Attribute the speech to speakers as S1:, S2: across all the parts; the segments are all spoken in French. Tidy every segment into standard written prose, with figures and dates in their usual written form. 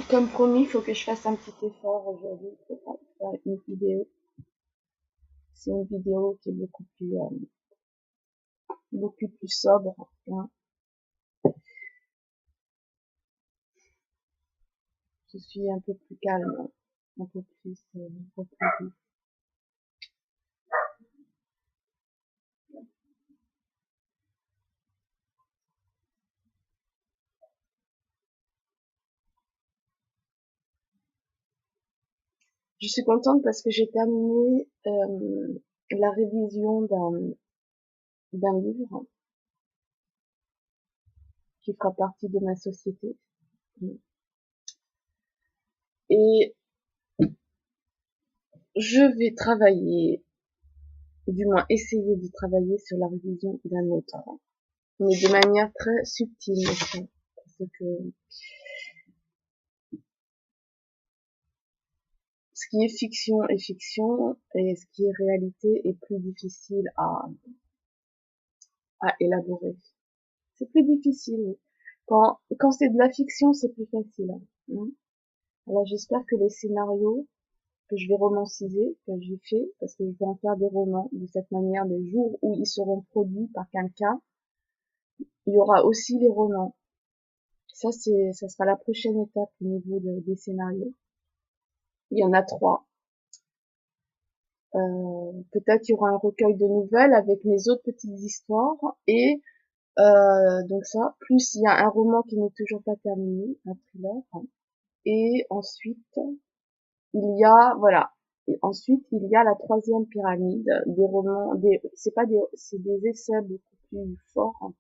S1: Comme promis, il faut que je fasse un petit effort aujourd'hui pour faire une vidéo. C'est une vidéo qui est beaucoup plus sobre, hein. Je suis un peu plus calme, un peu plus reposée. Je suis contente parce que j'ai terminé la révision d'un livre qui fera partie de ma société. Et je vais travailler, du moins essayer de travailler sur la révision d'un autre, mais de manière très subtile, parce que ce qui est fiction est fiction, et ce qui est réalité est plus difficile à élaborer. C'est plus difficile, oui. Quand c'est de la fiction, c'est plus facile, hein. Alors j'espère que les scénarios que je vais romanciser, que j'ai fait, parce que je vais en faire des romans de cette manière, le jour où ils seront produits par quelqu'un, il y aura aussi les romans. Ça sera la prochaine étape au niveau des scénarios. Il y en a 3. Peut-être il y aura un recueil de nouvelles avec mes autres petites histoires et donc ça, plus il y a un roman qui n'est toujours pas terminé, un thriller, et ensuite il y a voilà, et ensuite il y a la 3e pyramide des romans, c'est des essais beaucoup plus forts,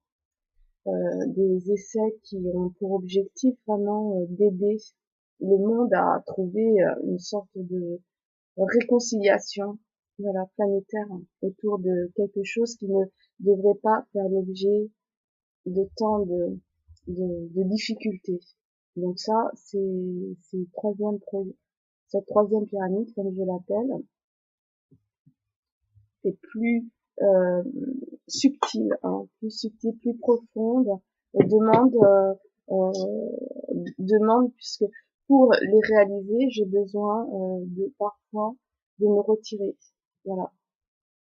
S1: des essais qui ont pour objectif vraiment d'aider le monde à trouver une sorte de réconciliation, voilà, planétaire autour de quelque chose qui ne devrait pas faire l'objet de tant de difficultés. Donc ça, cette 3e pyramide, comme je l'appelle, est plus euh, subtile, hein, plus subtile, plus profonde, et demande puisque pour les réaliser, j'ai besoin de parfois de me retirer, voilà,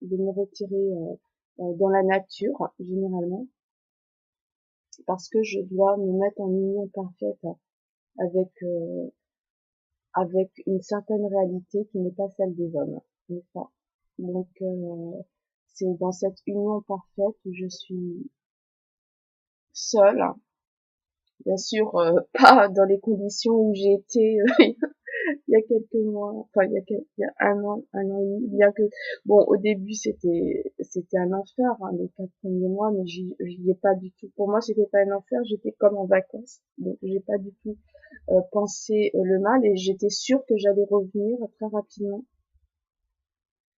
S1: de me retirer dans la nature généralement, parce que je dois me mettre en union parfaite avec avec une certaine réalité qui n'est pas celle des hommes, n'est-ce pas? Donc c'est dans cette union parfaite où je suis seule, bien sûr pas dans les conditions où j'ai été il y a quelques mois, enfin il y a un an et demi, bien que bon au début c'était un enfer, hein, les 4 premiers mois, mais j'y ai pas du tout. Pour moi c'était pas un enfer, j'étais comme en vacances, donc j'ai pas du tout pensé le mal et j'étais sûre que j'allais revenir très rapidement.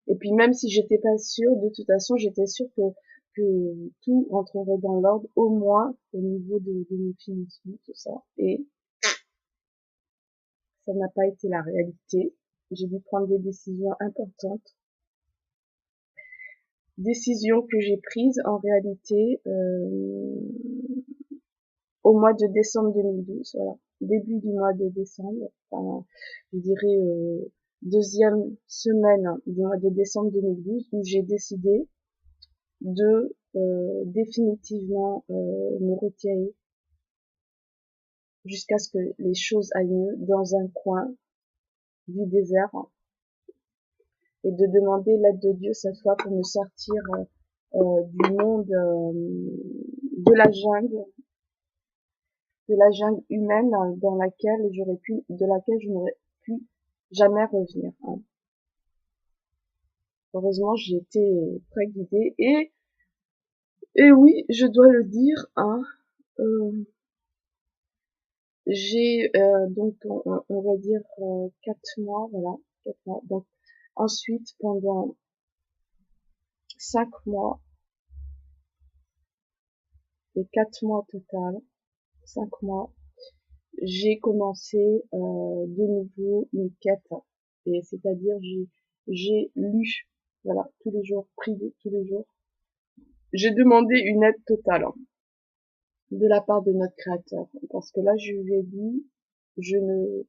S1: Et puis même si j'étais pas sûre, de toute façon j'étais sûre que tout rentrerait dans l'ordre, au moins au niveau de mes financements, tout ça. Et ça n'a pas été la réalité. J'ai dû prendre des décisions importantes. Décisions que j'ai prises en réalité au mois de décembre 2012. Voilà. Début du mois de décembre, enfin, je dirais 2e semaine du mois de décembre 2012, où j'ai décidé de définitivement me retirer jusqu'à ce que les choses aillent mieux dans un coin du désert et de demander l'aide de Dieu cette fois pour me sortir du monde de la jungle humaine dans laquelle de laquelle je n'aurais pu jamais revenir, hein. Heureusement, j'ai été très guidée et oui, je dois le dire, hein, j'ai donc on va dire 4 mois, voilà, 4 mois. Donc ensuite pendant 5 mois, et 4 mois total, 5 mois, j'ai commencé de nouveau une quête. Et c'est-à-dire j'ai lu, voilà, tous les jours, prié tous les jours. J'ai demandé une aide totale, hein, de la part de notre créateur. Parce que là, je lui ai dit, Je ne,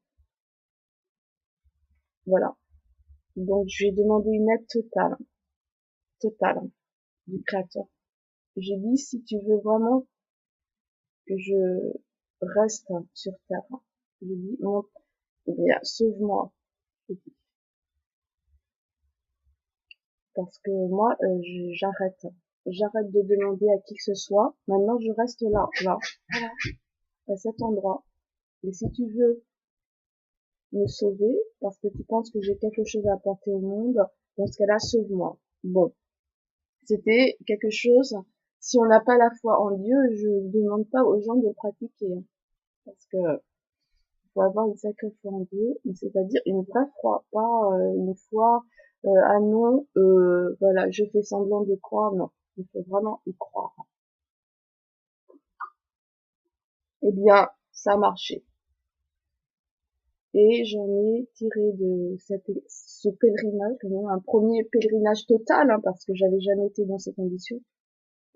S1: voilà. Donc, je lui ai demandé une aide totale du créateur. J'ai dit, si tu veux vraiment que je reste sur terre, je dis, mon, eh bien, sauve-moi. Parce que moi, j'arrête. J'arrête de demander à qui que ce soit. Maintenant, je reste là, voilà, à cet endroit. Et si tu veux me sauver, parce que tu penses que j'ai quelque chose à apporter au monde, dans ce cas-là, sauve-moi. Bon, c'était quelque chose, si on n'a pas la foi en Dieu, je ne demande pas aux gens de le pratiquer, hein, parce que faut avoir une sacrée foi en Dieu, c'est-à-dire une vraie foi, pas une foi, ah non, voilà, je fais semblant de croire, non, il faut vraiment y croire. Eh bien, ça a marché. Et j'en ai tiré de ce pèlerinage, un premier pèlerinage total, hein, parce que j'avais jamais été dans ces conditions,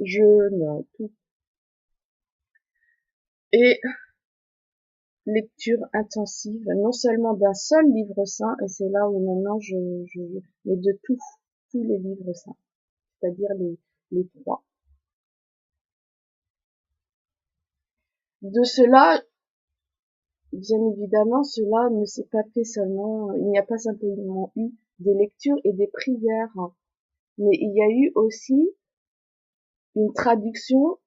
S1: jeûne, tout. Et lecture intensive, non seulement d'un seul livre saint, et c'est là où maintenant mais de tous les livres saints, c'est-à-dire les trois. De cela, bien évidemment, cela ne s'est pas fait seulement, il n'y a pas simplement eu des lectures et des prières, mais il y a eu aussi une traduction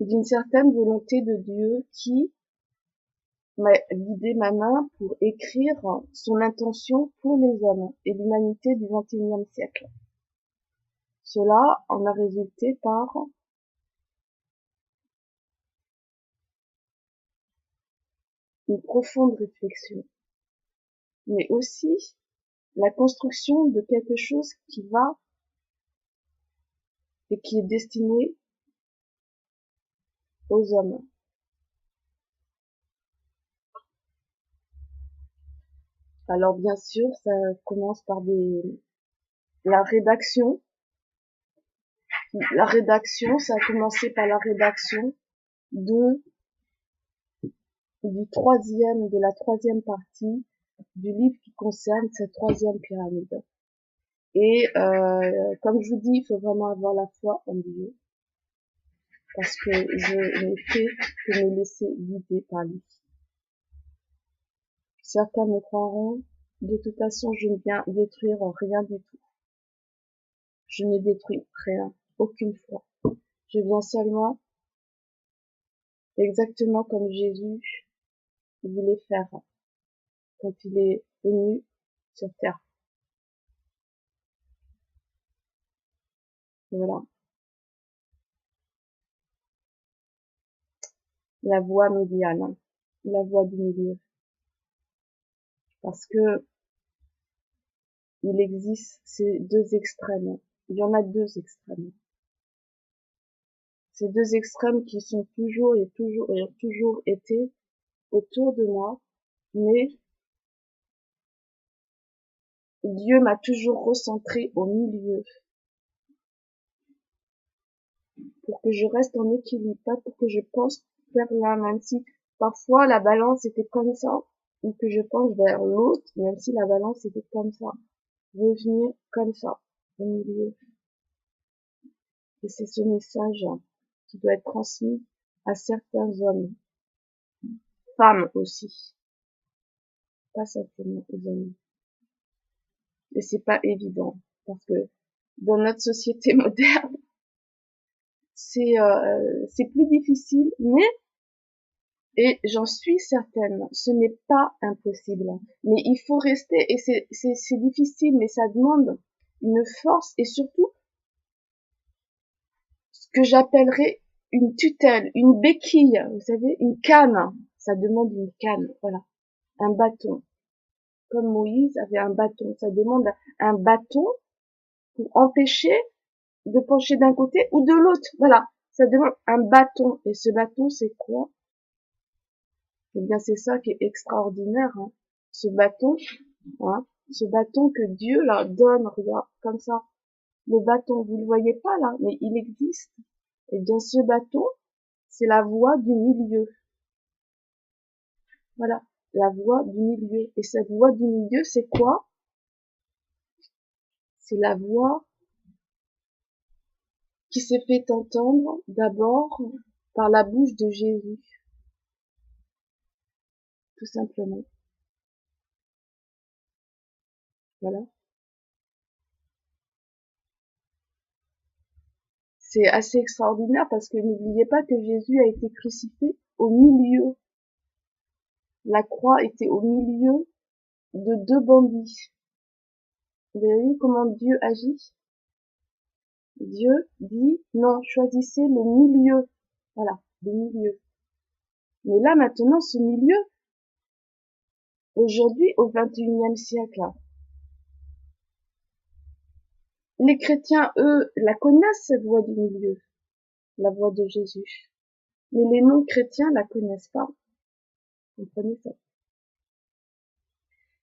S1: d'une certaine volonté de Dieu qui m'a guidé ma main pour écrire son intention pour les hommes et l'humanité du XXIe siècle. Cela en a résulté par une profonde réflexion, mais aussi la construction de quelque chose qui va et qui est destiné aux hommes. Alors bien sûr, ça commence par la rédaction. La rédaction, ça a commencé par la rédaction de de la troisième partie du livre qui concerne cette troisième pyramide. Et comme je vous dis, il faut vraiment avoir la foi en Dieu, parce que je n'ai fait que me laisser guider par lui. Certains me croiront, de toute façon, je ne viens détruire rien du tout. Je ne détruis rien, aucune fois. Je viens seulement, exactement comme Jésus voulait faire quand il est venu sur terre. Voilà. La voie médiane, la voie du milieu. Parce que il existe ces deux extrêmes. Il y en a deux extrêmes. Ces deux extrêmes qui sont toujours et ont toujours été autour de moi, mais Dieu m'a toujours recentré au milieu pour que je reste en équilibre, pas pour que je pense vers l'un, même si parfois la balance était comme ça, ou que je pense vers l'autre, même si la balance était comme ça. Revenir comme ça, au milieu. Et c'est ce message qui doit être transmis à certains hommes, femmes aussi, pas simplement aux hommes. Et c'est pas évident, parce que dans notre société moderne, c'est plus difficile, mais et j'en suis certaine, ce n'est pas impossible. Mais il faut rester, et c'est difficile, mais ça demande une force et surtout ce que j'appellerais une tutelle, une béquille, vous savez, une canne. Ça demande une canne, voilà, un bâton. Comme Moïse avait un bâton, ça demande un bâton pour empêcher de pencher d'un côté ou de l'autre. Voilà, ça demande un bâton. Et ce bâton, c'est quoi? Eh bien, c'est ça qui est extraordinaire, hein. Ce bâton, hein, ce bâton que Dieu là donne, regarde, comme ça. Le bâton, vous le voyez pas là, mais il existe. Eh bien, ce bâton, c'est la voie du milieu. Voilà. la voix du milieu. Et cette voix du milieu, c'est quoi? C'est la voix qui s'est fait entendre d'abord par la bouche de Jésus, tout simplement. Voilà. C'est assez extraordinaire parce que n'oubliez pas que Jésus a été crucifié au milieu. La croix était au milieu de deux bandits. Vous voyez comment Dieu agit? Dieu dit, non, choisissez le milieu. Voilà, le milieu. Mais là, maintenant, ce milieu, aujourd'hui, au XXIe siècle, les chrétiens, eux, la connaissent, cette voie du milieu, la voie de Jésus. Mais les non-chrétiens la connaissent pas. Vous comprenez ça?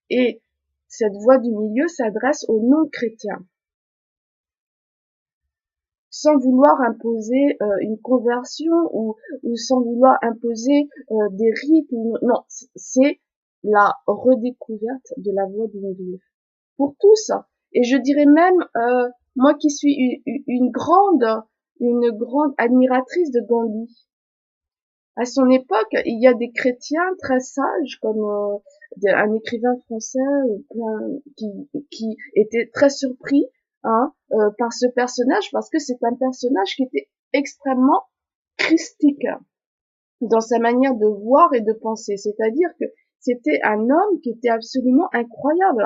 S1: Et cette voie du milieu s'adresse aux non-chrétiens. Sans vouloir imposer une conversion ou sans vouloir imposer des rites. Non, c'est la redécouverte de la voie du milieu. Pour tous. Et je dirais même, moi qui suis une grande admiratrice de Gandhi. À son époque, il y a des chrétiens très sages, comme un écrivain français qui était très surpris par ce personnage, parce que c'est un personnage qui était extrêmement christique dans sa manière de voir et de penser. C'est-à-dire que c'était un homme qui était absolument incroyable.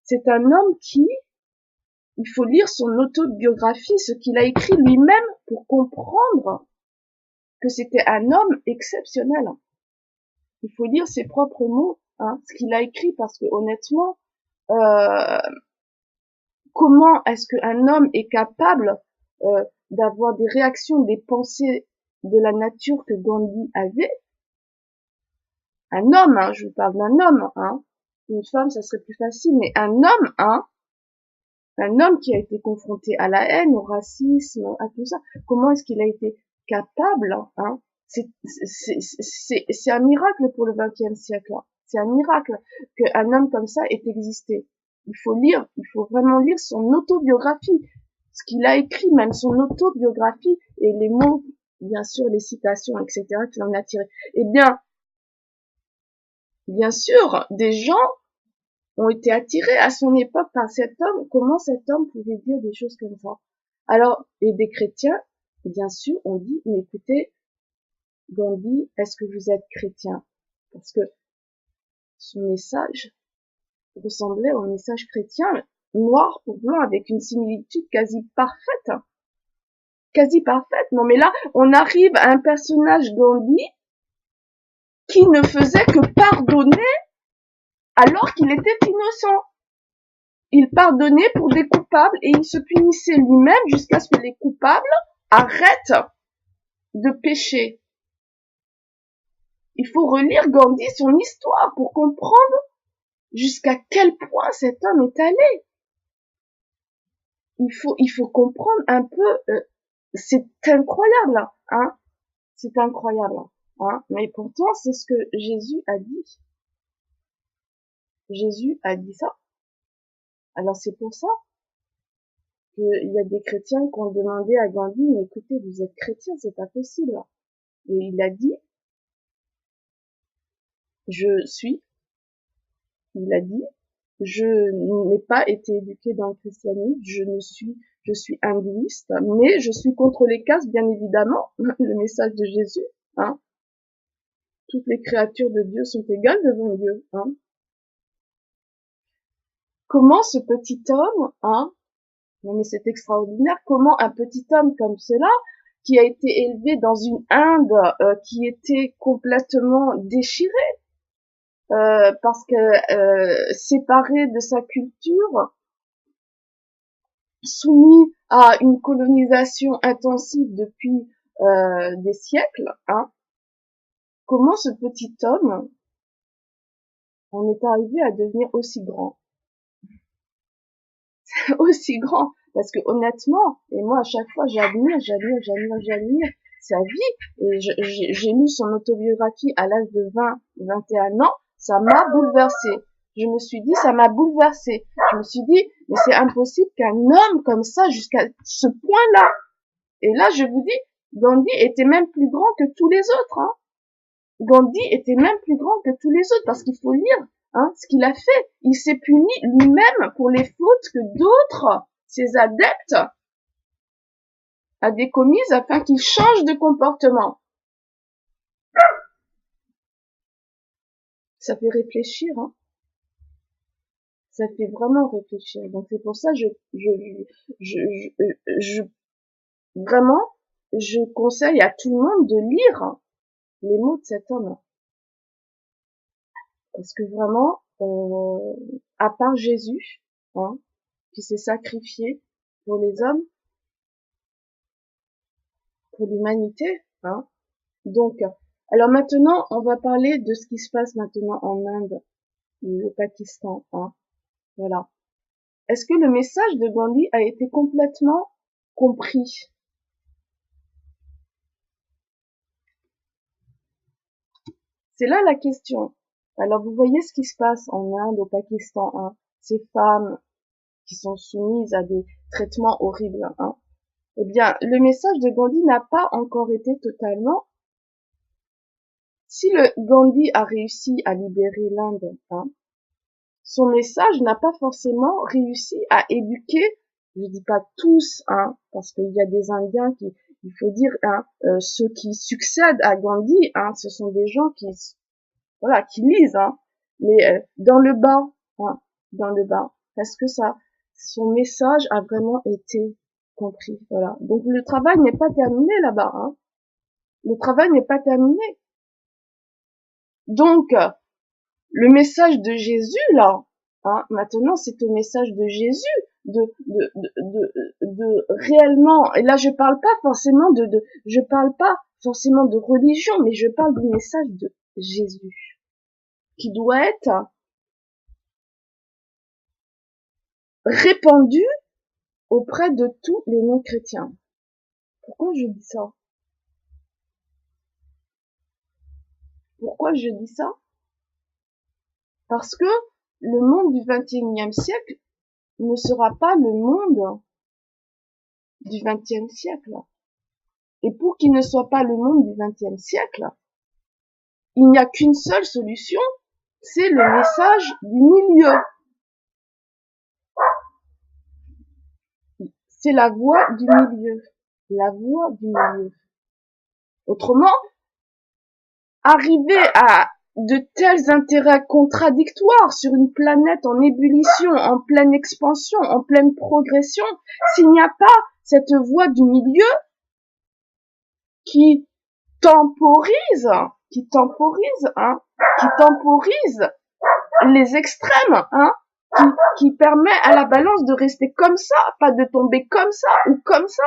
S1: C'est un homme qui, il faut lire son autobiographie, ce qu'il a écrit lui-même pour comprendre que c'était un homme exceptionnel. Il faut lire ses propres mots, ce qu'il a écrit, parce que honnêtement, comment est-ce qu'un homme est capable d'avoir des réactions, des pensées de la nature que Gandhi avait? Un homme, je parle d'un homme, une femme, ça serait plus facile, mais un homme qui a été confronté à la haine, au racisme, à tout ça, comment est-ce qu'il a été capable, c'est un miracle pour le XXe siècle. C'est un miracle qu'un homme comme ça ait existé. Il faut vraiment lire son autobiographie, ce qu'il a écrit, même son autobiographie, et les mots, bien sûr, les citations, etc., qu'il en a tiré. Eh bien sûr, des gens ont été attirés à son époque par cet homme. Comment cet homme pouvait dire des choses comme ça? Alors, et des chrétiens, bien sûr, ont dit, mais écoutez, Gandhi, est-ce que vous êtes chrétien? Parce que son message ressemblait au message chrétien, noir pour blanc, avec une similitude quasi parfaite. Quasi parfaite. Non mais là, on arrive à un personnage Gandhi qui ne faisait que pardonner alors qu'il était innocent. Il pardonnait pour des coupables et il se punissait lui-même jusqu'à ce que les coupables arrêtent de pécher. Il faut relire Gandhi, son histoire, pour comprendre jusqu'à quel point cet homme est allé. Il faut comprendre un peu, c'est incroyable, c'est incroyable, mais pourtant c'est ce que Jésus a dit. Jésus a dit ça. Alors c'est pour ça qu'il y a des chrétiens qui ont demandé à Gandhi, mais écoutez, vous êtes chrétien, c'est pas possible. Et il a dit, il a dit, je n'ai pas été éduqué dans le christianisme, je suis hindouiste, mais je suis contre les castes, bien évidemment, le message de Jésus, Toutes les créatures de Dieu sont égales devant Dieu, Comment ce petit homme, non mais c'est extraordinaire, comment un petit homme comme cela, qui a été élevé dans une Inde qui était complètement déchirée, parce que séparé de sa culture, soumis à une colonisation intensive depuis des siècles, comment ce petit homme en est arrivé à devenir aussi grand? Aussi grand, parce que honnêtement, et moi à chaque fois j'admire sa vie, et j'ai lu son autobiographie à l'âge de 20, 21 ans, Ça m'a bouleversée. Je me suis dit, ça m'a bouleversée. Je me suis dit, mais c'est impossible qu'un homme comme ça, jusqu'à ce point-là. Et là, je vous dis, Gandhi était même plus grand que tous les autres. Hein. Gandhi était même plus grand que tous les autres, parce qu'il faut lire ce qu'il a fait. Il s'est puni lui-même pour les fautes que d'autres, ses adeptes, avaient commises afin qu'il change de comportement. Ça fait réfléchir, hein. Ça fait vraiment réfléchir. Donc c'est pour ça vraiment, je conseille à tout le monde de lire les mots de cet homme. Parce que vraiment, à part Jésus, qui s'est sacrifié pour les hommes, pour l'humanité, Donc, alors maintenant, on va parler de ce qui se passe maintenant en Inde, au Pakistan, Voilà. Est-ce que le message de Gandhi a été complètement compris? C'est là la question. Alors vous voyez ce qui se passe en Inde, au Pakistan, ces femmes qui sont soumises à des traitements horribles, Eh bien, le message de Gandhi n'a pas encore été totalement. Si le Gandhi a réussi à libérer l'Inde, son message n'a pas forcément réussi à éduquer, je dis pas tous, parce qu'il y a des Indiens qui, il faut dire, ceux qui succèdent à Gandhi, ce sont des gens qui lisent, mais dans le bas, est-ce que son message a vraiment été compris, voilà. Donc le travail n'est pas terminé là-bas, Le travail n'est pas terminé. Donc le message de Jésus là, maintenant c'est le message de Jésus de réellement, et là je parle pas forcément de religion, mais je parle du message de Jésus qui doit être répandu auprès de tous les non-chrétiens. Pourquoi je dis ça? Pourquoi je dis ça? Parce que le monde du XXIe siècle ne sera pas le monde du XXe siècle. Et pour qu'il ne soit pas le monde du XXe siècle, il n'y a qu'une seule solution, c'est le message du milieu. C'est la voie du milieu. La voie du milieu. Autrement, arriver à de tels intérêts contradictoires sur une planète en ébullition, en pleine expansion, en pleine progression, s'il n'y a pas cette voie du milieu qui temporise les extrêmes, qui permet à la balance de rester comme ça, pas de tomber comme ça ou comme ça.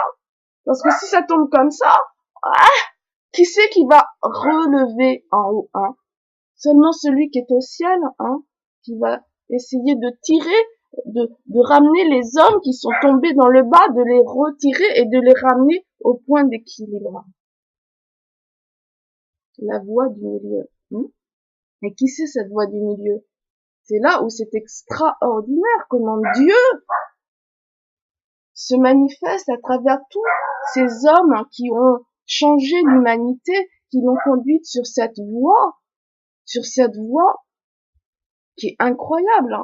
S1: Parce que si ça tombe comme ça, qui c'est qui va relever en haut, Seulement celui qui est au ciel, qui va essayer de tirer, de ramener les hommes qui sont tombés dans le bas, de les retirer et de les ramener au point d'équilibre. La voie du milieu. Et qui c'est cette voie du milieu? C'est là où c'est extraordinaire comment Dieu se manifeste à travers tous ces hommes qui ont changé l'humanité, qui l'ont conduite sur cette voie qui est incroyable.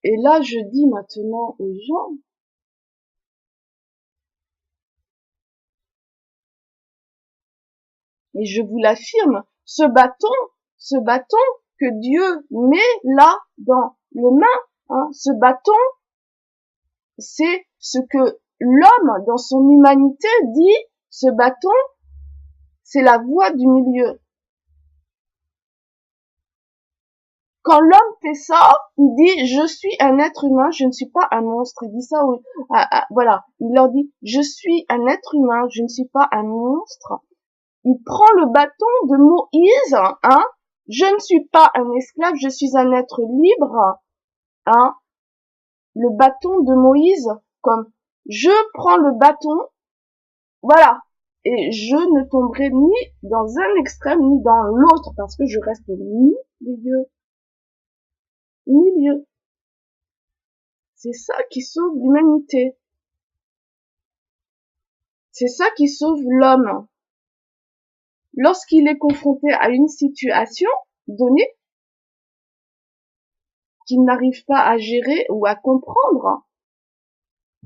S1: Et là, je dis maintenant aux gens, et je vous l'affirme, ce bâton que Dieu met là dans les mains, ce bâton, c'est ce que l'homme dans son humanité dit, ce bâton, c'est la voie du milieu. Quand l'homme fait ça, il dit, je suis un être humain, je ne suis pas un monstre. Il dit ça, voilà. Il leur dit, je suis un être humain, je ne suis pas un monstre. Il prend le bâton de Moïse, je ne suis pas un esclave, je suis un être libre, le bâton de Moïse, comme je prends le bâton, voilà. Et je ne tomberai ni dans un extrême ni dans l'autre, parce que je reste au milieu. Milieu. C'est ça qui sauve l'humanité. C'est ça qui sauve l'homme. Lorsqu'il est confronté à une situation donnée qu'il n'arrive pas à gérer ou à comprendre,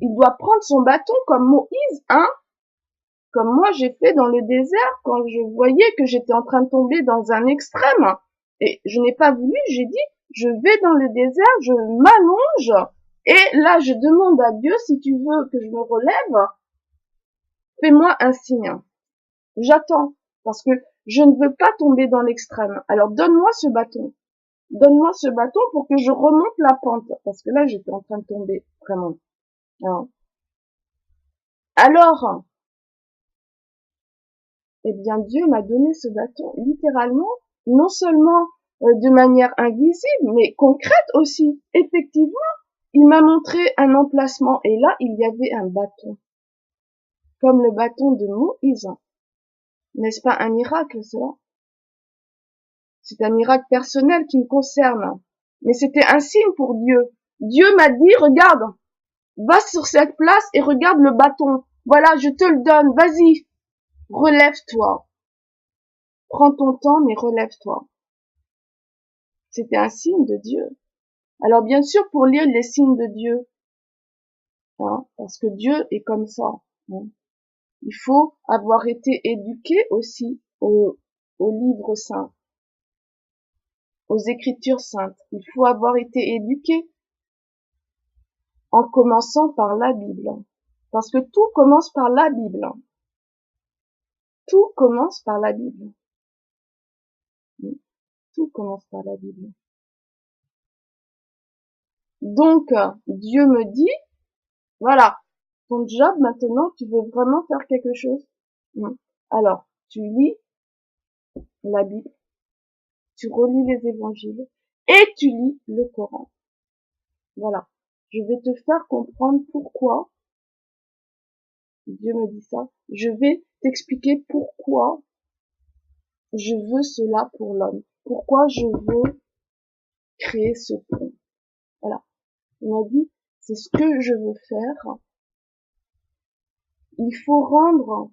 S1: il doit prendre son bâton comme Moïse, hein, comme moi j'ai fait dans le désert quand je voyais que j'étais en train de tomber dans un extrême. Et je n'ai pas voulu, j'ai dit, je vais dans le désert, je m'allonge, et là je demande à Dieu, si tu veux que je me relève, fais-moi un signe. J'attends, parce que je ne veux pas tomber dans l'extrême. Alors donne-moi ce bâton. Donne-moi ce bâton pour que je remonte la pente. Parce que là, j'étais en train de tomber, vraiment. Alors, eh bien, Dieu m'a donné ce bâton, littéralement, non seulement de manière invisible, mais concrète aussi. Effectivement, il m'a montré un emplacement, et là, il y avait un bâton. Comme le bâton de Moïse. N'est-ce pas un miracle, cela? C'est un miracle personnel qui me concerne. Mais c'était un signe pour Dieu. Dieu m'a dit, regarde, va sur cette place et regarde le bâton. Voilà, je te le donne, vas-y. Relève-toi. Prends ton temps, mais relève-toi. C'était un signe de Dieu. Alors bien sûr, pour lire les signes de Dieu, hein, parce que Dieu est comme ça. Hein. Il faut avoir été éduqué aussi au livre saint, aux Écritures saintes. Il faut avoir été éduqué en commençant par la Bible. Parce que tout commence par la Bible. Tout commence par la Bible. Tout commence par la Bible. Donc, Dieu me dit, voilà, ton job maintenant, tu veux vraiment faire quelque chose. Alors, tu lis la Bible, tu relis les évangiles et tu lis le Coran. Voilà. Je vais te faire comprendre pourquoi Dieu me dit ça. Je vais t'expliquer pourquoi je veux cela pour l'homme. Pourquoi je veux créer ce pont. Voilà. Il m'a dit, c'est ce que je veux faire. Il faut rendre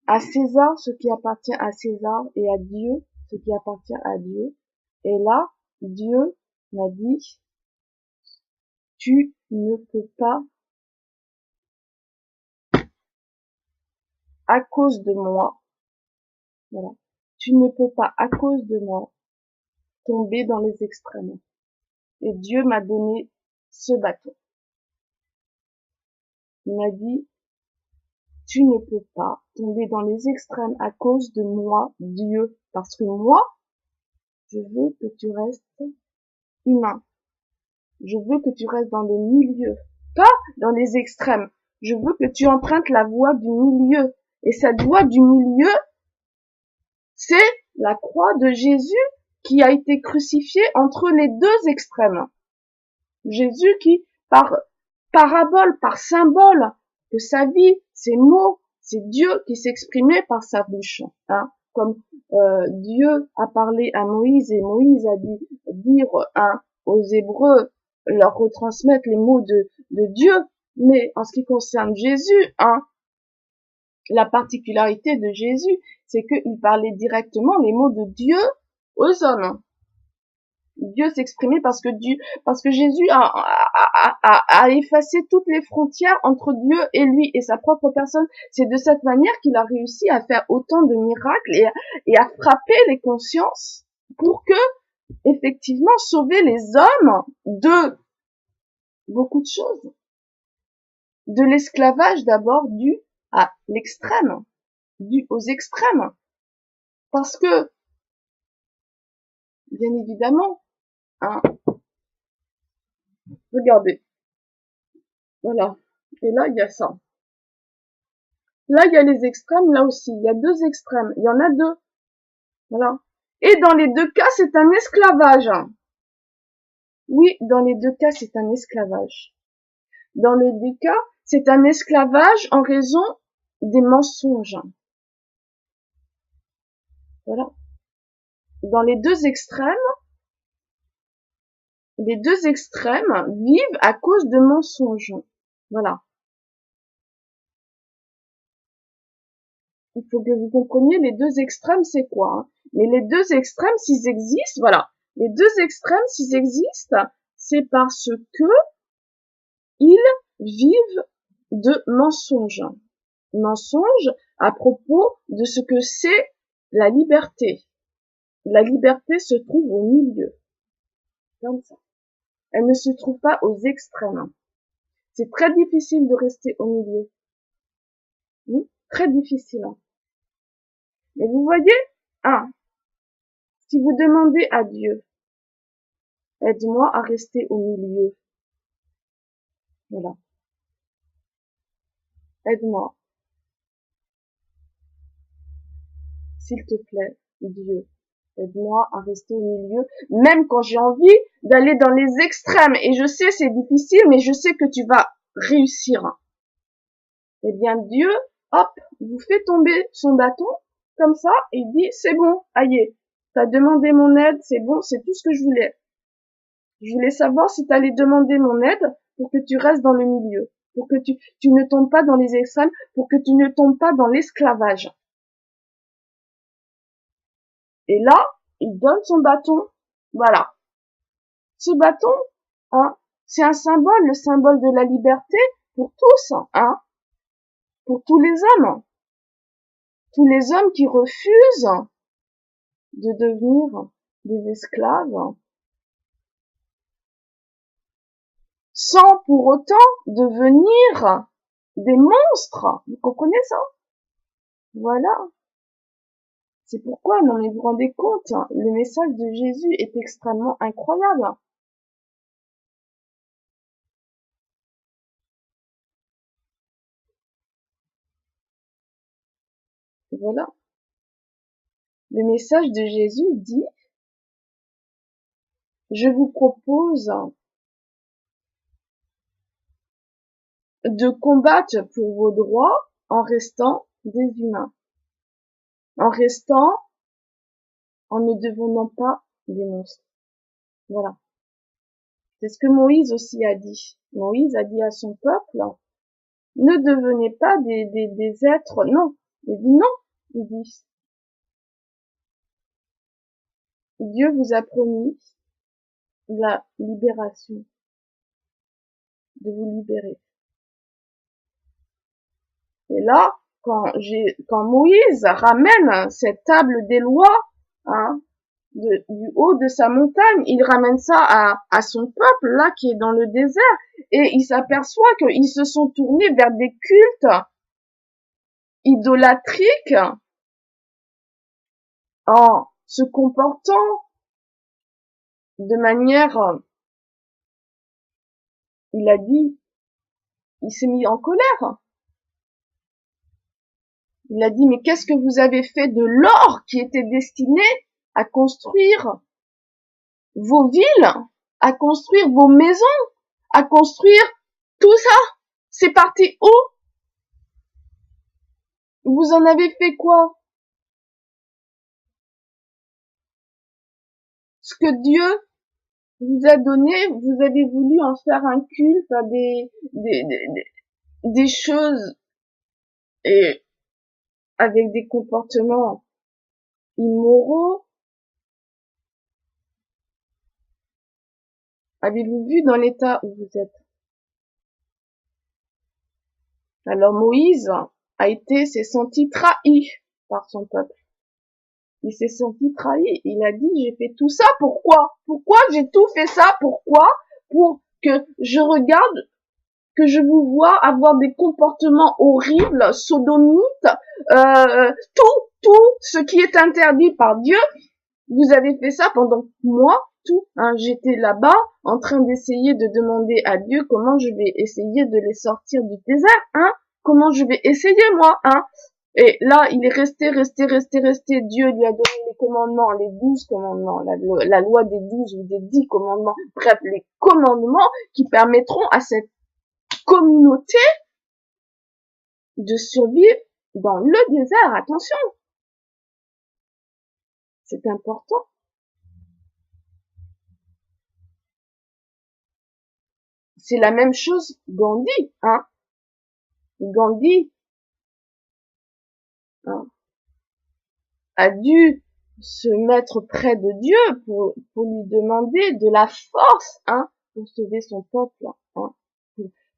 S1: à César ce qui appartient à César et à Dieu ce qui appartient à Dieu. Et là, Dieu m'a dit, tu ne peux pas, à cause de moi, voilà, tu ne peux pas, à cause de moi, tomber dans les extrêmes. Et Dieu m'a donné ce bâton. Il m'a dit, tu ne peux pas tomber dans les extrêmes à cause de moi, Dieu, parce que moi, je veux que tu restes humain. Je veux que tu restes dans le milieu, pas dans les extrêmes. Je veux que tu empruntes la voie du milieu. Et cette voie du milieu, c'est la croix de Jésus qui a été crucifié entre les deux extrêmes. Jésus qui, par parabole, par symbole, que sa vie, ses mots, c'est Dieu qui s'exprimait par sa bouche. Hein. Comme Dieu a parlé à Moïse et Moïse a dû dire aux Hébreux, leur retransmettre les mots de Dieu. Mais en ce qui concerne Jésus, la particularité de Jésus, c'est qu'il parlait directement les mots de Dieu aux hommes. Dieu s'exprimait parce que Jésus a effacé toutes les frontières entre Dieu et lui et sa propre personne. C'est de cette manière qu'il a réussi à faire autant de miracles et à frapper les consciences pour que, effectivement, sauver les hommes de beaucoup de choses. De l'esclavage d'abord dû à l'extrême, dû aux extrêmes. Parce que, bien évidemment, regardez. Voilà. Et là, il y a ça. Là, il y a les extrêmes, là aussi. Il y a deux extrêmes. Il y en a deux. Voilà. Et dans les deux cas, c'est un esclavage. Oui, dans les deux cas, c'est un esclavage. Dans les deux cas, c'est un esclavage en raison des mensonges. Voilà. Dans les deux extrêmes vivent à cause de mensonges. Voilà. Il faut que vous compreniez les deux extrêmes, c'est quoi, hein. Mais les deux extrêmes, s'ils existent, voilà. Les deux extrêmes, s'ils existent, c'est parce que ils vivent de mensonges. Mensonges à propos de ce que c'est la liberté. La liberté se trouve au milieu. Comme ça. Elle ne se trouve pas aux extrêmes. C'est très difficile de rester au milieu. Très difficile. Mais vous voyez, si vous demandez à Dieu, aide-moi à rester au milieu. Voilà. Aide-moi. S'il te plaît, Dieu. Aide-moi à rester au milieu, même quand j'ai envie d'aller dans les extrêmes. Et je sais, c'est difficile, mais je sais que tu vas réussir. Eh bien, Dieu, hop, vous fait tomber son bâton, comme ça, et il dit, c'est bon, aïe, t'as demandé mon aide, c'est bon, c'est tout ce que je voulais. Je voulais savoir si t'allais demander mon aide pour que tu restes dans le milieu, pour que tu ne tombes pas dans les extrêmes, pour que tu ne tombes pas dans l'esclavage. Et là, il donne son bâton. Voilà. Ce bâton, hein, c'est un symbole, le symbole de la liberté pour tous, hein, pour tous les hommes. Tous les hommes qui refusent de devenir des esclaves sans pour autant devenir des monstres. Vous comprenez ça? Voilà. C'est pourquoi, non mais vous vous rendez compte, le message de Jésus est extrêmement incroyable. Voilà. Le message de Jésus dit, je vous propose de combattre pour vos droits en restant des humains. En ne devenant pas des monstres. Voilà. C'est ce que Moïse aussi a dit. Moïse a dit à son peuple, ne devenez pas des êtres, non. Il dit non. Il dit, Dieu vous a promis la libération, de vous libérer. Et là, quand Moïse ramène cette table des lois, hein, du haut de sa montagne, il ramène ça à son peuple, là, qui est dans le désert, et il s'aperçoit qu'ils se sont tournés vers des cultes idolâtriques en se comportant de manière, il a dit, il s'est mis en colère. Il a dit, mais qu'est-ce que vous avez fait de l'or qui était destiné à construire vos villes, à construire vos maisons, à construire tout ça? C'est parti où? Vous en avez fait quoi? Ce que Dieu vous a donné, vous avez voulu en faire un culte à des choses et avec des comportements immoraux. Avez-vous vu dans l'état où vous êtes? Alors Moïse s'est senti trahi par son peuple. Il s'est senti trahi. Il a dit, j'ai fait tout ça, pourquoi? Pourquoi j'ai tout fait ça? Pourquoi? Pour que je regarde, que je vous vois avoir des comportements horribles, sodomites, tout ce qui est interdit par Dieu. Vous avez fait ça pendant moi, tout, hein. J'étais là-bas, en train d'essayer de demander à Dieu comment je vais essayer de les sortir du désert, hein. Comment je vais essayer, moi, hein. Et là, il est resté. Dieu lui a donné les commandements, les 12 commandements, la loi des 12 ou des 10 commandements. Bref, les commandements qui permettront à cette communauté de survivre dans le désert. Attention. C'est important. C'est la même chose Gandhi, hein. Gandhi, hein, a dû se mettre près de Dieu pour lui demander de la force, hein, pour sauver son peuple, hein,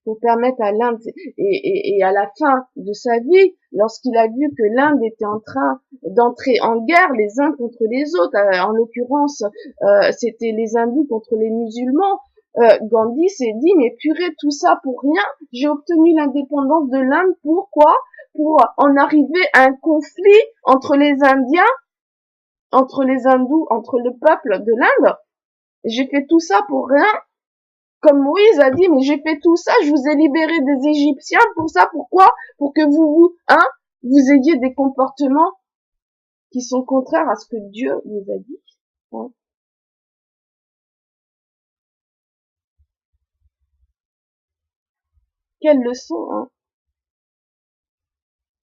S1: pour permettre à l'Inde, et à la fin de sa vie, lorsqu'il a vu que l'Inde était en train d'entrer en guerre les uns contre les autres, en l'occurrence, c'était les hindous contre les musulmans, Gandhi s'est dit, mais purée, tout ça pour rien, j'ai obtenu l'indépendance de l'Inde, pourquoi? Pour en arriver à un conflit entre les Indiens, entre les hindous, entre le peuple de l'Inde. J'ai fait tout ça pour rien. Comme Moïse a dit, mais j'ai fait tout ça, je vous ai libéré des Égyptiens pour ça, pourquoi? Pour que vous ayez des comportements qui sont contraires à ce que Dieu vous a dit. Hein. Quelle leçon, hein.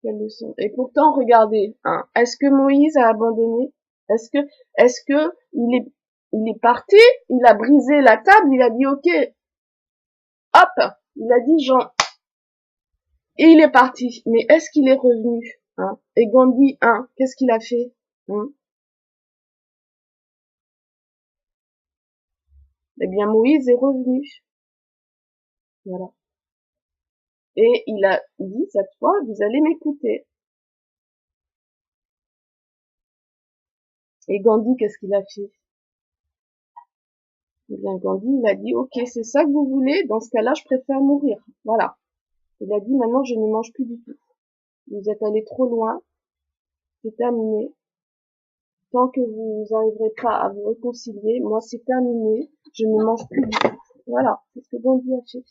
S1: Quelle leçon. Et pourtant, regardez, hein, est-ce que Moïse a abandonné? Est-ce que il est parti, il a brisé la table, il a dit, ok, hop, il a dit, Jean, et il est parti. Mais est-ce qu'il est revenu, hein? Et Gandhi, hein, qu'est-ce qu'il a fait, hein? Eh bien, Moïse est revenu. Voilà. Et il a dit, cette fois, vous allez m'écouter. Et Gandhi, qu'est-ce qu'il a fait? Eh bien, Gandhi, il a dit, ok, c'est ça que vous voulez, dans ce cas-là, je préfère mourir. Voilà. Il a dit, maintenant, je ne mange plus du tout. Vous êtes allé trop loin, c'est terminé. Tant que vous n'arriverez pas à vous réconcilier, moi, c'est terminé, je ne mange plus du tout. Voilà, c'est ce que Gandhi a fait.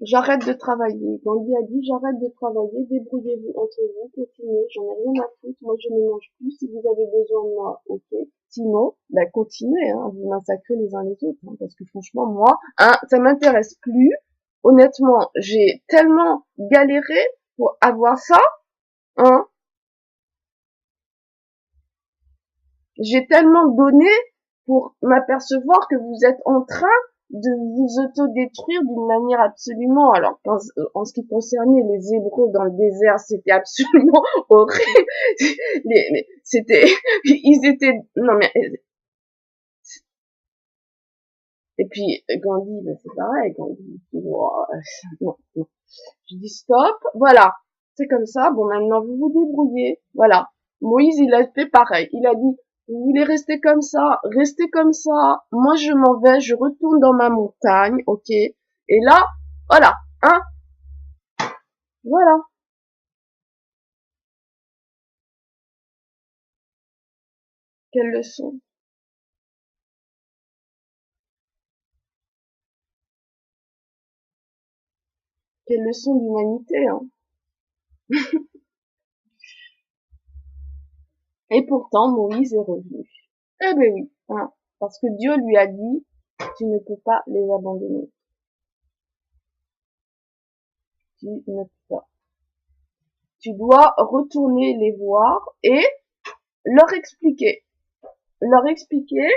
S1: J'arrête de travailler. Gandhi a dit, j'arrête de travailler, débrouillez-vous entre vous, continuez, j'en ai rien à foutre, moi je ne mange plus, si vous avez besoin de moi, ok. Sinon, bah, continuez, hein, vous massacrez les uns les autres, hein, parce que franchement, moi, hein, ça m'intéresse plus. Honnêtement, j'ai tellement galéré pour avoir ça, hein. J'ai tellement donné pour m'apercevoir que vous êtes en train de vous autodétruire d'une manière absolument, alors en ce qui concernait les Hébreux dans le désert, c'était absolument horrible. C'était, ils étaient, non mais, et puis Gandhi, ben c'est pareil, Gandhi, non, non. Je dis stop, voilà, c'est comme ça, bon maintenant vous vous débrouillez, voilà. Moïse, il a fait pareil, il a dit, vous voulez rester comme ça, restez comme ça, moi je m'en vais, je retourne dans ma montagne, ok, et là, voilà, hein, voilà, quelle leçon, quelle leçon d'humanité, hein. Et pourtant, Moïse est revenu. Eh ben oui, hein, parce que Dieu lui a dit, tu ne peux pas les abandonner, tu ne peux pas. Tu dois retourner les voir et leur expliquer. Leur expliquer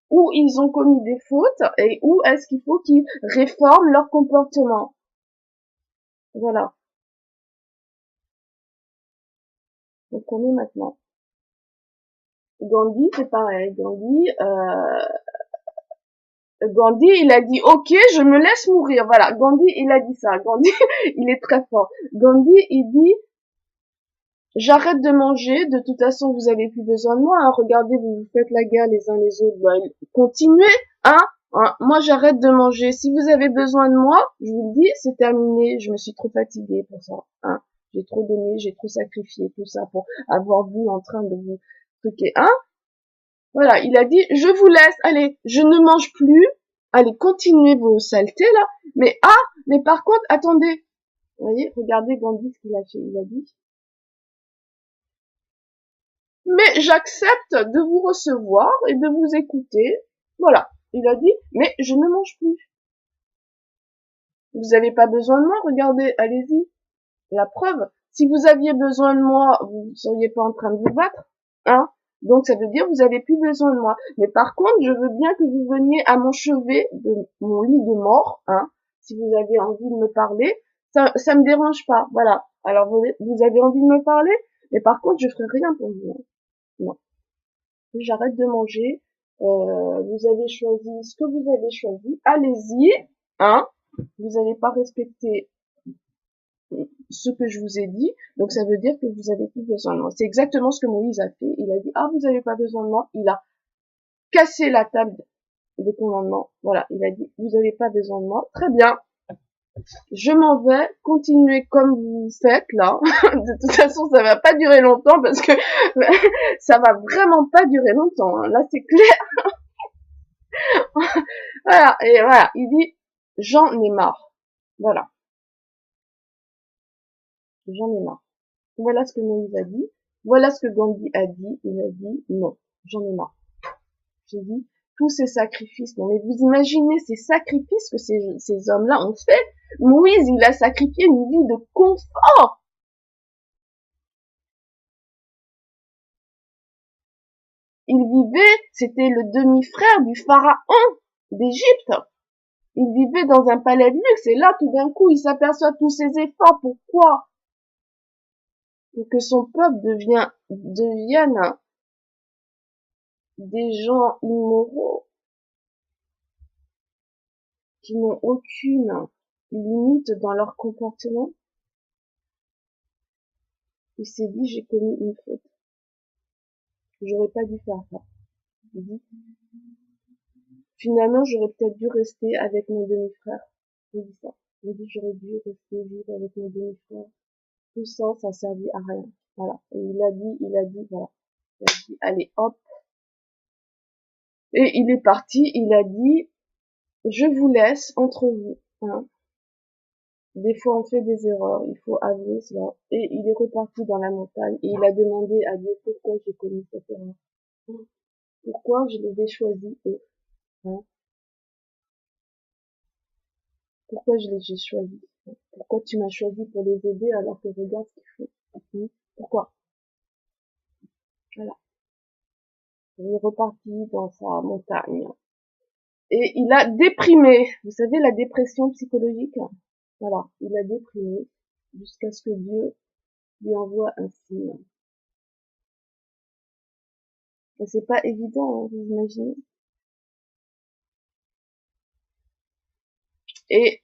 S1: où ils ont commis des fautes et où est-ce qu'il faut qu'ils réforment leur comportement. Voilà. Donc on est maintenant. Gandhi, c'est pareil. Gandhi, il a dit, ok, je me laisse mourir. Voilà. Gandhi, il a dit ça. Gandhi, il est très fort. Gandhi, il dit, j'arrête de manger, de toute façon, vous avez plus besoin de moi, hein. Regardez, vous vous faites la guerre les uns les autres, bah, continuez, hein. Hein. Moi, j'arrête de manger. Si vous avez besoin de moi, je vous le dis, c'est terminé. Je me suis trop fatiguée pour ça, hein. J'ai trop donné, j'ai trop sacrifié, tout ça pour avoir vous en train de vous truquer, hein. Voilà, il a dit, je vous laisse, allez, je ne mange plus, allez, continuez vos saletés, là. Mais par contre, attendez. Vous voyez, regardez Gandhi ce qu'il a fait. Il a dit, mais j'accepte de vous recevoir et de vous écouter. Voilà. Il a dit, mais je ne mange plus. Vous n'avez pas besoin de moi, regardez, allez-y. La preuve, si vous aviez besoin de moi, vous ne seriez pas en train de vous battre, hein. Donc ça veut dire que vous avez plus besoin de moi. Mais par contre, je veux bien que vous veniez à mon chevet de mon lit de mort, hein. Si vous avez envie de me parler, ça me dérange pas. Voilà. Alors vous avez envie de me parler, mais par contre, je ferai rien pour vous, hein. Non. J'arrête de manger. Vous avez choisi ce que vous avez choisi. Allez-y, hein. Vous n'allez pas respecter ce que je vous ai dit, donc ça veut dire que vous avez plus besoin de moi. C'est exactement ce que Moïse a fait. Il a dit, ah, vous n'avez pas besoin de moi. Il a cassé la table des commandements. Voilà, il a dit, vous n'avez pas besoin de moi. Très bien. Je m'en vais, continuer comme vous faites là. De toute façon, ça va pas durer longtemps parce que ça va vraiment pas durer longtemps, hein. Là, c'est clair. Voilà, et voilà, il dit, j'en ai marre. Voilà, j'en ai marre. Voilà ce que Moïse a dit. Voilà ce que Gandhi a dit. Il a dit, non, j'en ai marre. J'ai dit, tous ces sacrifices, non mais vous imaginez ces sacrifices que ces hommes-là ont fait. Moïse, il a sacrifié une vie de confort. Il vivait, c'était le demi-frère du pharaon d'Égypte. Il vivait dans un palais de luxe et là, tout d'un coup, il s'aperçoit de tous ses efforts. Pourquoi? Pour que son peuple devienne des gens immoraux qui n'ont aucune limite dans leur comportement. Il s'est dit, j'ai commis une faute. J'aurais pas dû faire ça. Il dit, finalement, j'aurais peut-être dû rester avec mon demi-frère. Il dit ça. Il dit, j'aurais dû rester vivre avec mon demi-frère. Tout ça, ça servit à rien. Voilà. Et il a dit, voilà. Il a dit, allez, hop. Et il est parti, il a dit, je vous laisse entre vous, hein. Des fois, on fait des erreurs, il faut avouer cela. Et il est reparti dans la montagne et il a demandé à Dieu pourquoi j'ai commis cette erreur. Pourquoi je les ai choisis eux, hein. Pourquoi je les ai choisis? Pourquoi tu m'as choisi pour les aider alors que regarde ce qu'ils font? Pourquoi? Voilà. Il est reparti dans sa montagne. Et il a déprimé. Vous savez, la dépression psychologique? Voilà. Il a déprimé jusqu'à ce que Dieu lui envoie un signe. Et c'est pas évident, hein, vous imaginez? Et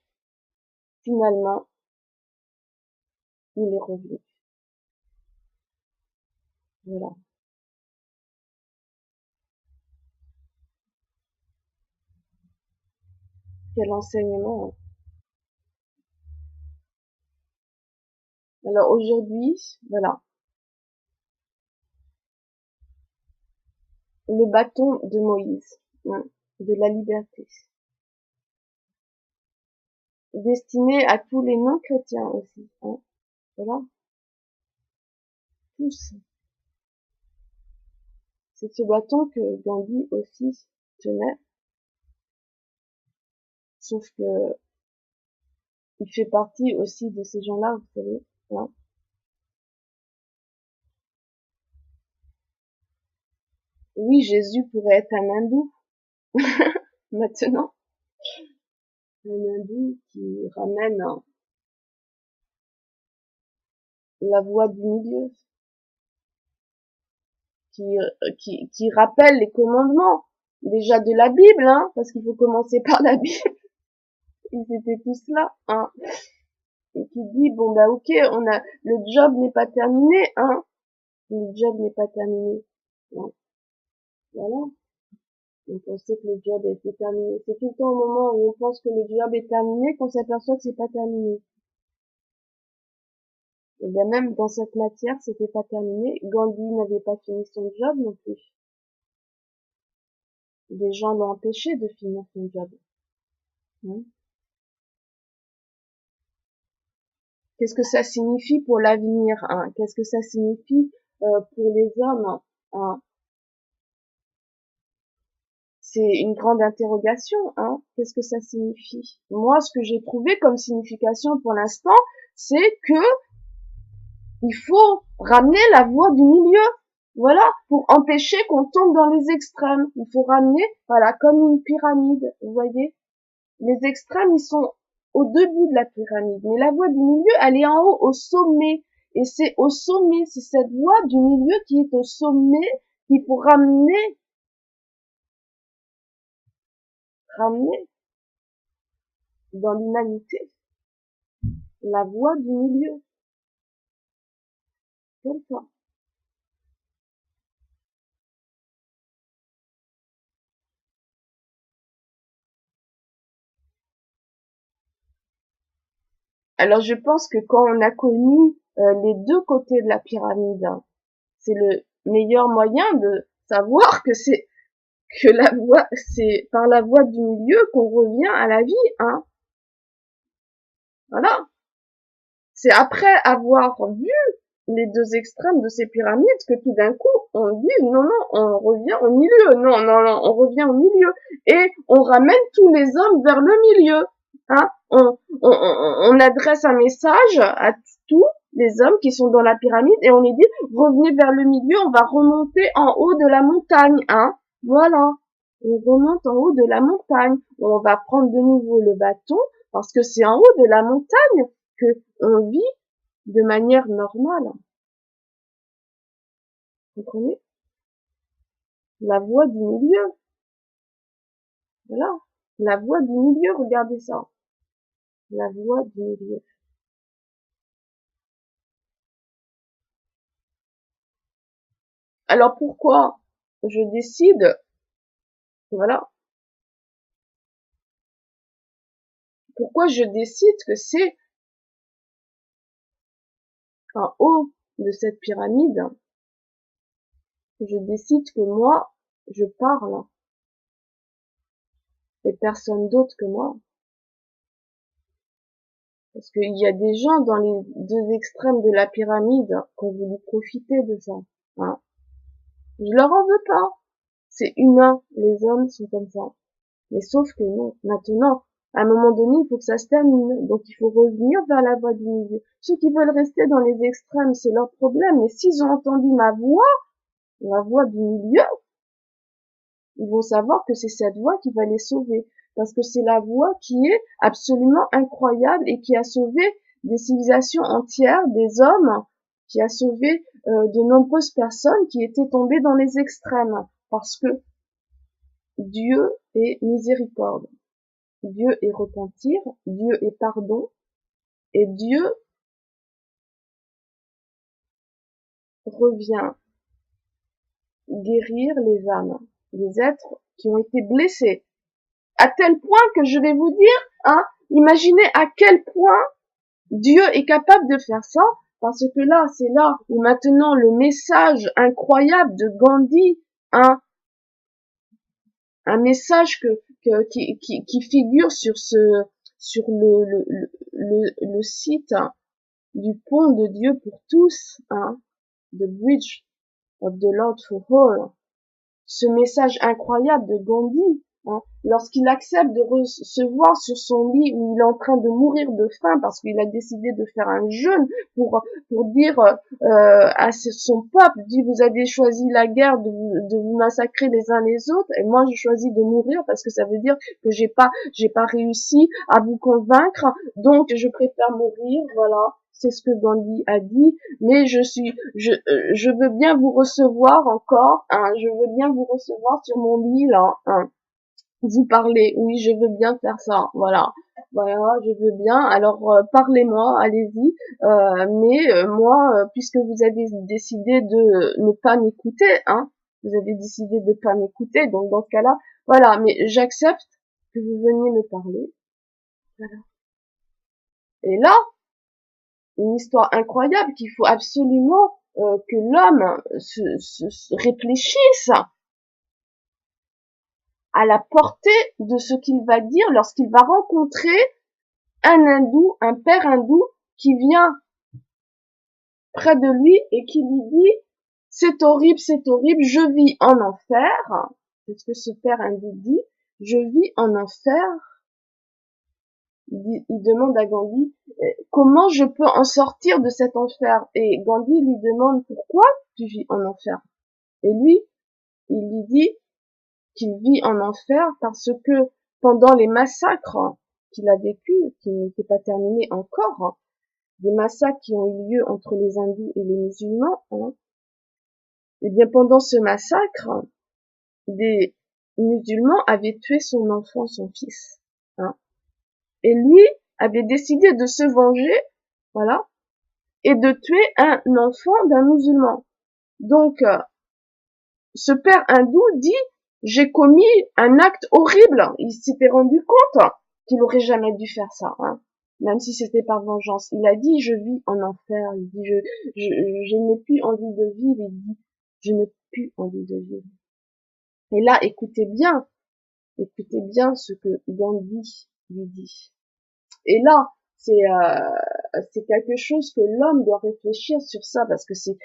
S1: finalement, il est revenu. Voilà. Quel enseignement, hein. Alors aujourd'hui, voilà, le bâton de Moïse, hein, de la liberté, destiné à tous les non-chrétiens aussi, hein, voilà, tous. C'est ce bâton que Gandhi aussi tenait, sauf que il fait partie aussi de ces gens-là, vous savez, hein. Oui, Jésus pourrait être un hindou, maintenant, un hindou qui ramène la voie du milieu, qui rappelle les commandements, déjà de la Bible, hein, parce qu'il faut commencer par la Bible. Ils étaient tous là, hein. Et qui dit, bon, bah, ok, le job n'est pas terminé, hein. Le job n'est pas terminé. Non. Voilà. Donc, on sait que le job a été terminé. C'est tout le temps au moment où on pense que le job est terminé qu'on s'aperçoit que c'est pas terminé. Et bien, même dans cette matière, c'était pas terminé. Gandhi n'avait pas fini son job non plus. Des gens l'ont empêché de finir son job. Hein. Qu'est-ce que ça signifie pour l'avenir, hein? Qu'est-ce que ça signifie pour les hommes, hein? c'est une grande interrogation, hein. Qu'est-ce que ça signifie? Moi, ce que j'ai trouvé comme signification pour l'instant, c'est que il faut ramener la voie du milieu. Voilà, pour empêcher qu'on tombe dans les extrêmes. Il faut ramener, voilà, comme une pyramide, vous voyez. Les extrêmes, ils sont au debout de la pyramide, mais la voie du milieu, elle est en haut, au sommet. Et c'est au sommet, c'est cette voie du milieu qui est au sommet qu'il faut ramener dans l'humanité. La voie du milieu. Comme ça. Alors je pense que quand on a connu les deux côtés de la pyramide, hein, c'est le meilleur moyen de savoir que la voie, c'est par la voie du milieu qu'on revient à la vie, hein. Voilà. C'est après avoir vu les deux extrêmes de ces pyramides que tout d'un coup on dit non, on revient au milieu, non, on revient au milieu et on ramène tous les hommes vers le milieu, hein. On adresse un message à tous les hommes qui sont dans la pyramide et on les dit revenez vers le milieu, on va remonter en haut de la montagne, hein. Voilà, on remonte en haut de la montagne, on va prendre de nouveau le bâton parce que c'est en haut de la montagne que on vit de manière normale. Vous comprenez? La voie du milieu. Voilà. La voie du milieu, regardez ça. La voie du milieu. Alors pourquoi je décide, voilà, pourquoi je décide que c'est en haut de cette pyramide, je décide que moi, je parle et personne d'autre que moi. Parce qu'il y a des gens dans les deux extrêmes de la pyramide qui ont voulu profiter de ça. Hein. Je leur en veux pas. C'est humain. Les hommes sont comme ça. Mais sauf que non. Maintenant, à un moment donné, il faut que ça se termine. Donc il faut revenir vers la voie du milieu. Ceux qui veulent rester dans les extrêmes, c'est leur problème. Mais s'ils ont entendu ma voix, la voie du milieu, ils vont savoir que c'est cette voie qui va les sauver. Parce que c'est la voie qui est absolument incroyable et qui a sauvé des civilisations entières, des hommes, qui a sauvé de nombreuses personnes qui étaient tombées dans les extrêmes. Parce que Dieu est miséricorde. Dieu est repentir, Dieu est pardon, et Dieu revient guérir les âmes, les êtres qui ont été blessés. À tel point que je vais vous dire, hein, imaginez à quel point Dieu est capable de faire ça, parce que là, c'est là où maintenant le message incroyable de Gandhi, hein, un message qui figure sur le site du pont de Dieu pour tous, hein, the bridge of the Lord for all. Ce message incroyable de Gandhi, hein, lorsqu'il accepte de recevoir sur son lit où il est en train de mourir de faim parce qu'il a décidé de faire un jeûne pour dire à son peuple, dit vous avez choisi la guerre de vous massacrer les uns les autres et moi j'ai choisi de mourir parce que ça veut dire que j'ai pas réussi à vous convaincre, donc je préfère mourir, voilà. C'est ce que Gandhi a dit, mais je veux bien vous recevoir encore, hein, je veux bien vous recevoir sur mon lit, là, hein. Vous parlez, oui, je veux bien faire ça, voilà, je veux bien, alors parlez-moi, allez-y, mais moi, puisque vous avez décidé de ne pas m'écouter, hein, vous avez décidé de ne pas m'écouter, donc dans ce cas-là, voilà, mais j'accepte que vous veniez me parler, voilà. Et là, une histoire incroyable qu'il faut absolument que l'homme se réfléchisse à la portée de ce qu'il va dire lorsqu'il va rencontrer un hindou, un père hindou qui vient près de lui et qui lui dit c'est horrible, je vis en enfer, C'est ce que ce père hindou dit. Je vis en enfer. Il demande à Gandhi, comment je peux en sortir de cet enfer? Et Gandhi lui demande, pourquoi tu vis en enfer? Et lui, il lui dit qu'il vit en enfer parce que pendant les massacres qu'il a vécus, qui n'étaient pas terminés encore, des massacres qui ont eu lieu entre les hindous et les musulmans, et bien pendant ce massacre, des musulmans avaient tué son enfant, son fils, et lui avait décidé de se venger, voilà, et de tuer un enfant d'un musulman. Donc, ce père hindou dit, j'ai commis un acte horrible. Il s'était rendu compte qu'il aurait jamais dû faire ça, même si c'était par vengeance. Il a dit, je vis en enfer. Il dit, je n'ai plus envie de vivre. Il dit, je n'ai plus envie de vivre. Et là, écoutez bien ce que Gandhi lui dit. Et là, c'est quelque chose que l'homme doit réfléchir sur ça, parce que c'est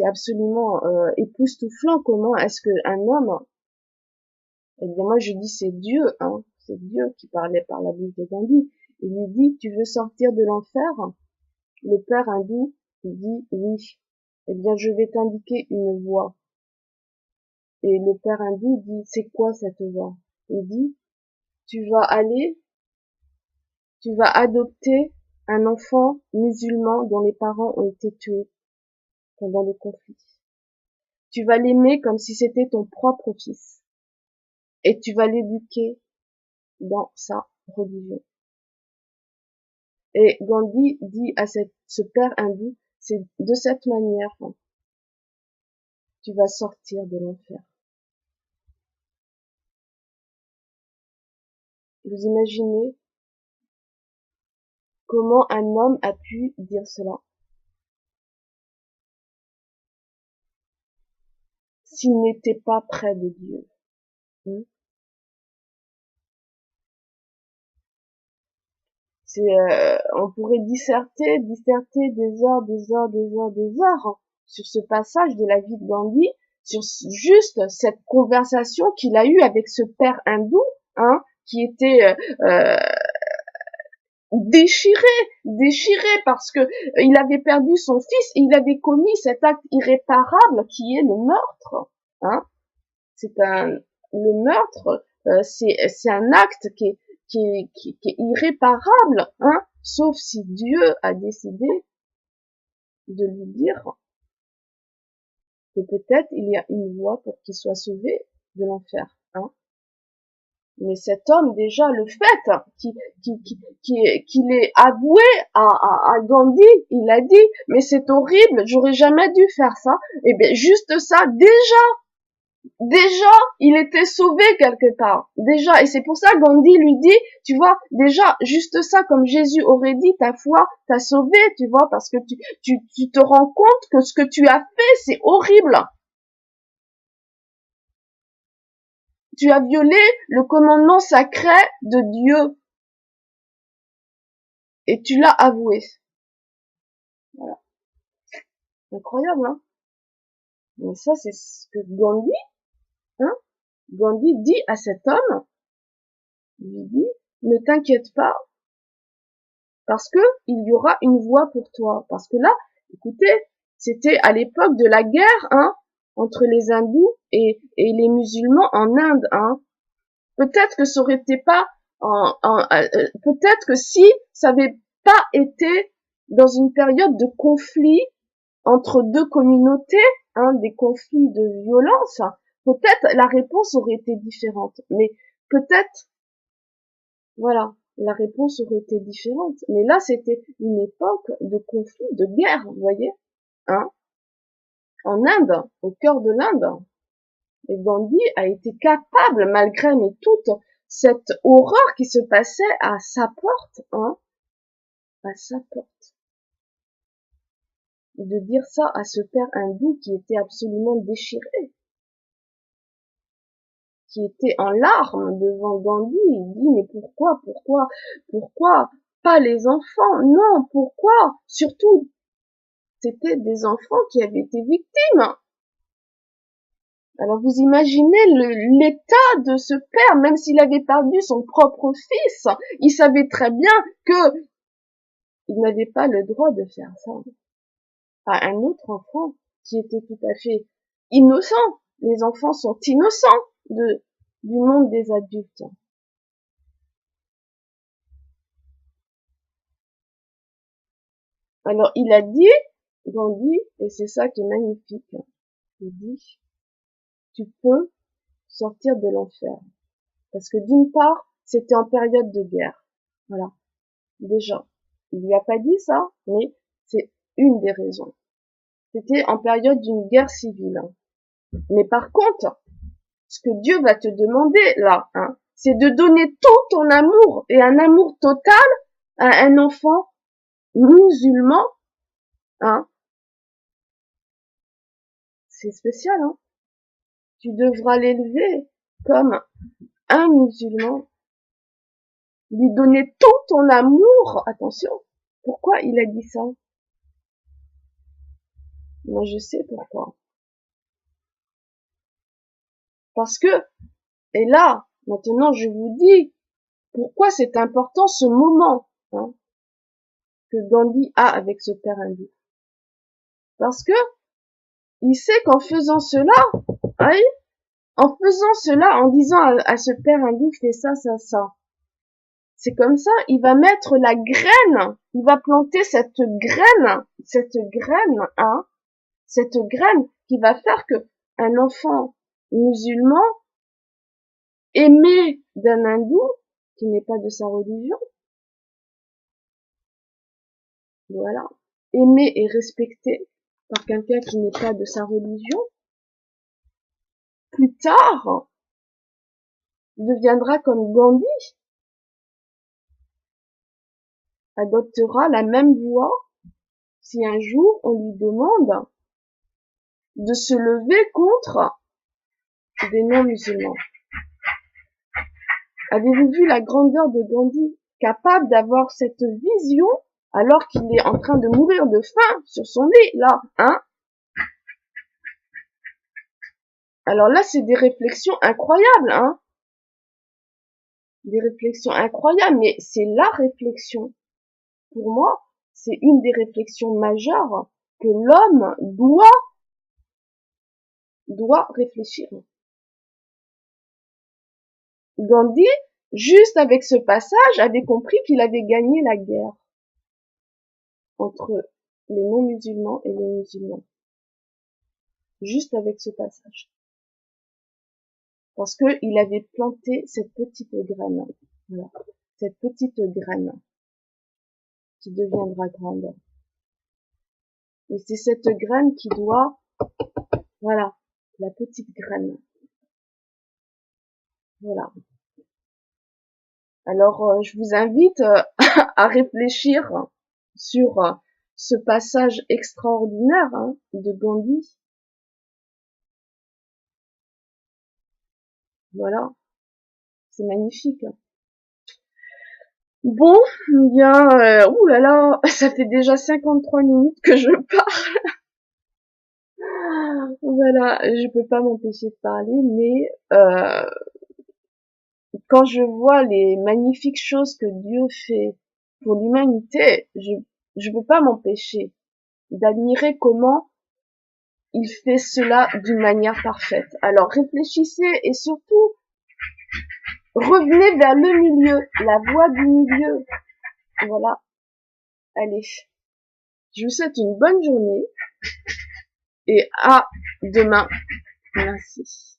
S1: absolument époustouflant. Comment est-ce qu'un homme, eh bien moi je dis c'est Dieu, c'est Dieu qui parlait par la bouche de Gandhi. Il lui dit, tu veux sortir de l'enfer? Le père hindou dit oui. Eh bien je vais t'indiquer une voie. Et le père hindou dit, c'est quoi cette voie? Il dit, tu vas adopter un enfant musulman dont les parents ont été tués pendant le conflit. Tu vas l'aimer comme si c'était ton propre fils. Et tu vas l'éduquer dans sa religion. Et Gandhi dit à ce père hindou, c'est de cette manière, tu vas sortir de l'enfer. Vous imaginez comment un homme a pu dire cela? S'il n'était pas près de Dieu. On pourrait disserter des heures sur ce passage de la vie de Gandhi, sur juste cette conversation qu'il a eue avec ce père hindou, qui était déchiré parce que il avait perdu son fils et il avait commis cet acte irréparable qui est le meurtre. Le meurtre, c'est un acte qui est irréparable, sauf si Dieu a décidé de lui dire que peut-être il y a une voie pour qu'il soit sauvé de l'enfer, Mais cet homme, déjà, le fait qu'il ait avoué à Gandhi, il a dit, mais c'est horrible, j'aurais jamais dû faire ça. Et bien, juste ça, déjà, il était sauvé quelque part. Déjà, et c'est pour ça Gandhi lui dit, tu vois, déjà, juste ça, comme Jésus aurait dit, ta foi t'a sauvé, tu vois, parce que tu te rends compte que ce que tu as fait, c'est horrible. Tu as violé le commandement sacré de Dieu. Et tu l'as avoué. Voilà. Incroyable, Mais ça, c'est ce que Gandhi, Gandhi dit à cet homme. Il lui dit, ne t'inquiète pas, parce que il y aura une voie pour toi. Parce que là, écoutez, c'était à l'époque de la guerre, entre les hindous et les musulmans en Inde, Peut-être que ça aurait été pas peut-être que si ça avait pas été dans une période de conflit entre deux communautés, des conflits de violence, peut-être la réponse aurait été différente. Mais peut-être, voilà, la réponse aurait été différente. Mais là, c'était une époque de conflit, de guerre, vous voyez, en Inde, au cœur de l'Inde. Et Gandhi a été capable, malgré toute cette horreur qui se passait à sa porte, à sa porte, de dire ça à ce père hindou qui était absolument déchiré, qui était en larmes devant Gandhi. Il dit, mais pourquoi pas les enfants? Non, pourquoi? Surtout, c'était des enfants qui avaient été victimes. Alors vous imaginez l'état de ce père, même s'il avait perdu son propre fils, il savait très bien que il n'avait pas le droit de faire ça à un autre enfant qui était tout à fait innocent. Les enfants sont innocents du monde des adultes. Alors il a dit, Gandhi, et c'est ça qui est magnifique, il dit, tu peux sortir de l'enfer. Parce que d'une part, c'était en période de guerre. Voilà. Déjà. Il lui a pas dit ça, mais c'est une des raisons. C'était en période d'une guerre civile. Mais par contre, ce que Dieu va te demander là, hein, c'est de donner tout ton amour et un amour total à un enfant musulman, hein. C'est spécial, hein. Tu devras l'élever comme un musulman, lui donner tout ton amour. Attention, pourquoi il a dit ça? Moi, je sais pourquoi. Parce que, et là, maintenant, je vous dis pourquoi c'est important ce moment, hein, que Gandhi a avec ce père hindou. Parce que il sait qu'en faisant cela, hein, en faisant cela, en disant à ce père hindou, fais ça, ça, ça. C'est comme ça, il va mettre la graine, il va planter cette graine, hein, cette graine qui va faire que un enfant musulman aimé d'un hindou qui n'est pas de sa religion, voilà, aimé et respecté par quelqu'un qui n'est pas de sa religion, plus tard deviendra comme Gandhi, adoptera la même voie si un jour on lui demande de se lever contre des non-musulmans. Avez-vous vu la grandeur de Gandhi, capable d'avoir cette vision alors qu'il est en train de mourir de faim sur son lit, là, hein? Alors là, c'est des réflexions incroyables, hein? Des réflexions incroyables, mais c'est la réflexion. Pour moi, c'est une des réflexions majeures que l'homme doit réfléchir. Gandhi, juste avec ce passage, avait compris qu'il avait gagné la guerre entre les non-musulmans et les musulmans. Juste avec ce passage. Parce que il avait planté cette petite graine. Voilà. Cette petite graine qui deviendra grande. Et c'est cette graine qui doit, voilà, la petite graine. Voilà. Alors, je vous invite à réfléchir sur ce passage extraordinaire, hein, de Gandhi. Voilà, c'est magnifique. Bon, bien, ouh là là, ça fait déjà 53 minutes que je parle. Voilà, je peux pas m'empêcher de parler, mais quand je vois les magnifiques choses que Dieu fait pour l'humanité, je peux pas m'empêcher d'admirer comment il fait cela d'une manière parfaite. Alors réfléchissez et surtout revenez vers le milieu, la voie du milieu. Voilà. Allez. Je vous souhaite une bonne journée et à demain. Merci.